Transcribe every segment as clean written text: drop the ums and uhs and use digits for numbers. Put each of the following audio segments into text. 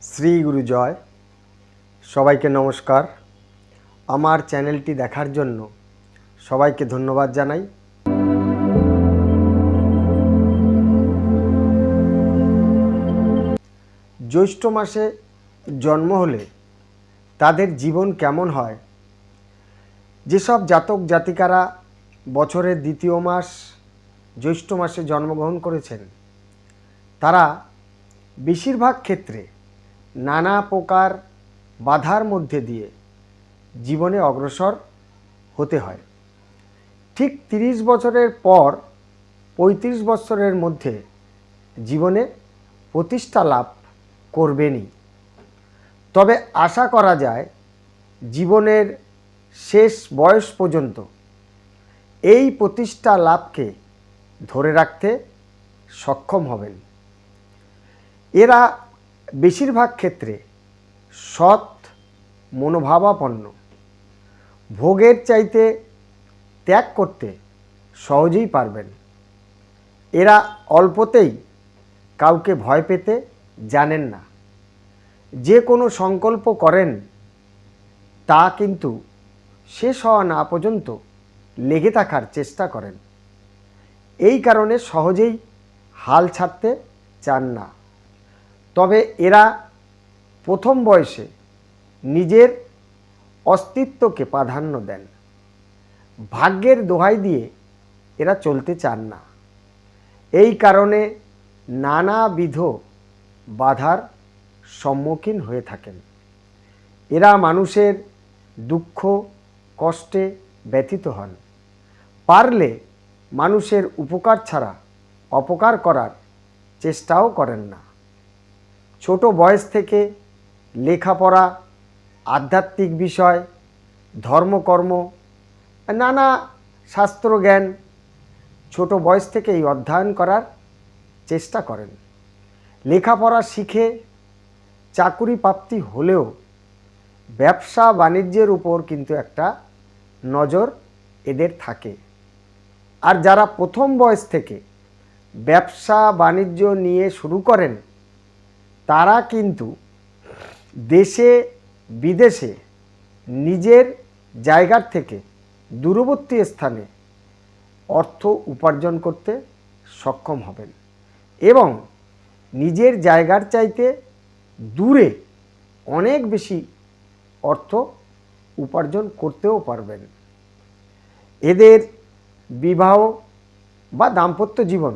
শ্রী গুরু জয়। সবাইকে নমস্কার। আমার চ্যানেলটি দেখার জন্য সবাইকে ধন্যবাদ জানাই। জ্যৈষ্ঠ মাসে জন্ম হলে তাদের জীবন কেমন হয়, যেসব জাতক জাতিকারা বছরের দ্বিতীয় মাস জ্যৈষ্ঠ মাসে জন্মগ্রহণ করেছেন তারা বেশিরভাগ ক্ষেত্রে নানা প্রকার বাধার মধ্যে দিয়ে জীবনে অগ্রসর হতে হয়। ঠিক 30 বছরের পর 35 বছরের মধ্যে জীবনে প্রতিষ্ঠা লাভ করবেনই। তবে আশা করা যায় জীবনের শেষ বয়স পর্যন্ত এই প্রতিষ্ঠা লাভকে ধরে রাখতে সক্ষম হবেন। এরা বেশিরভাগ ক্ষেত্রে সৎ মনোভাবাপন্ন, ভোগের চাইতে ত্যাগ করতে সহজেই পারবেন। এরা অল্পতেই কাউকে ভয় পেতে জানেন না। যে কোনো সংকল্প করেন তা কিন্তু শেষ হওয়া না পর্যন্ত লেগে থাকার চেষ্টা করেন। এই কারণে সহজেই হাল ছাড়তে চান না। তবে এরা প্রথম বয়সে নিজের অস্তিত্বকে প্রাধান্য দেন। ভাগ্যের দোহাই দিয়ে এরা চলতে চান না। এই কারণে নানাবিধ বাধার সম্মুখীন হয়ে থাকেন। এরা মানুষের দুঃখ কষ্টে ব্যথিত হন। পারলে মানুষের উপকার ছাড়া অপকার করার চেষ্টাও করেন না। ছোট বয়স থেকে লেখাপড়া, আধ্যাত্মিক বিষয়, ধর্মকর্ম, নানা শাস্ত্রজ্ঞান ছোট বয়স থেকেই অধ্যয়ন করার চেষ্টা করেন। লেখাপড়া শিখে চাকুরি প্রাপ্তি হলেও ব্যবসা বাণিজ্যের উপর কিন্তু একটা নজর এদের থাকে। আর যারা প্রথম বয়স থেকে ব্যবসা বাণিজ্য নিয়ে শুরু করেন তারা কিন্তু দেশে বিদেশে নিজের জায়গার থেকে দূরবর্তী স্থানে অর্থ উপার্জন করতে সক্ষম হবেন এবং নিজের জায়গার চাইতে দূরে অনেক বেশি অর্থ উপার্জন করতেও পারবেন। এদের বিবাহ বা দাম্পত্য জীবন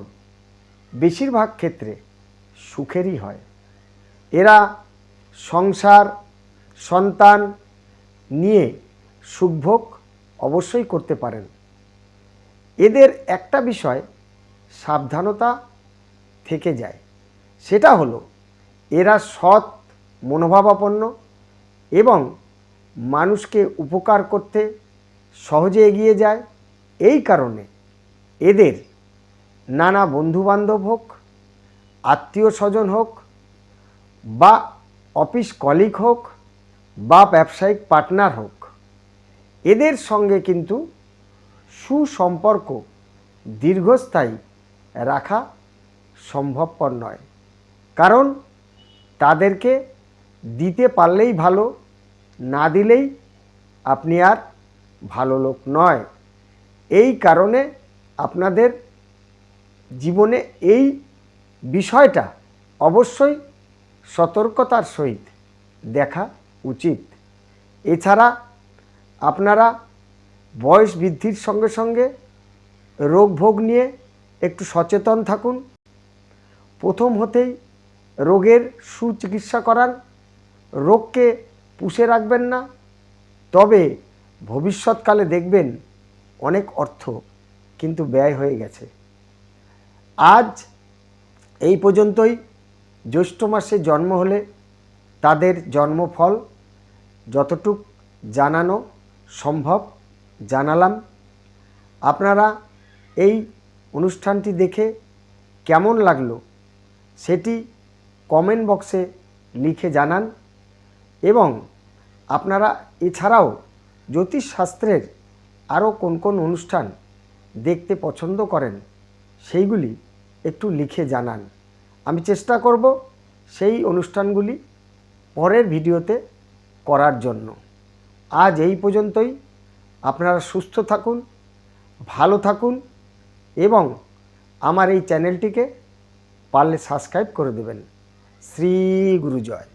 বেশিরভাগ ক্ষেত্রে সুখেরই হয়। এরা সংসার সন্তান নিয়ে সুখভোগ অবশ্যই করতে পারেন। এদের একটা বিষয় সাবধানতা থেকে যায়, সেটা হলো এরা সৎ মনোভাবাপন্ন এবং মানুষকে উপকার করতে সহজে এগিয়ে যায়। এই কারণে এদের নানা বন্ধুবান্ধব হোক, আত্মীয় স্বজন হোক বা অফিস কলিগ হোক বা ব্যবসায়িক পার্টনার হোক, এদের সঙ্গে কিন্তু সুসম্পর্ক দীর্ঘস্থায়ী রাখা সম্ভবপর নয়। কারণ তাদেরকে দিতে পারলেই ভালো, না দিলেই আপনি আর ভালো লোক নয়। এই কারণে আপনাদের জীবনে এই বিষয়টা অবশ্যই সতর্কতার সহিত দেখা উচিত। এছাড়া আপনারা বয়স বৃদ্ধির সঙ্গে সঙ্গে রোগ ভোগ নিয়ে একটু সচেতন থাকুন। প্রথম হতেই রোগের সুচিকিৎসা করান, রোগকে পুষে রাখবেন না। তবে ভবিষ্যৎকালে দেখবেন অনেক অর্থ কিন্তু ব্যয় হয়ে গেছে। আজ এই পর্যন্তই। জ্যৈষ্ঠ মাসে জন্ম হলে তাদের জন্মফল যতটুক জানানো সম্ভব জানালাম। আপনারা এই অনুষ্ঠানটি দেখে কেমন লাগলো সেটি কমেন্ট বক্সে লিখে জানান এবং আপনারা এছাড়াও জ্যোতিষশাস্ত্রের আরও কোন কোন অনুষ্ঠান দেখতে পছন্দ করেন সেইগুলি একটু লিখে জানান। আমি চেষ্টা করব সেই অনুষ্ঠানগুলি পরের ভিডিওতে করার জন্য। আজ এই পর্যন্তই। আপনারা সুস্থ থাকুন, ভালো থাকুন এবং আমার এই চ্যানেলটিকে পারলে সাবস্ক্রাইব করে দেবেন। শ্রী গুরু জয়।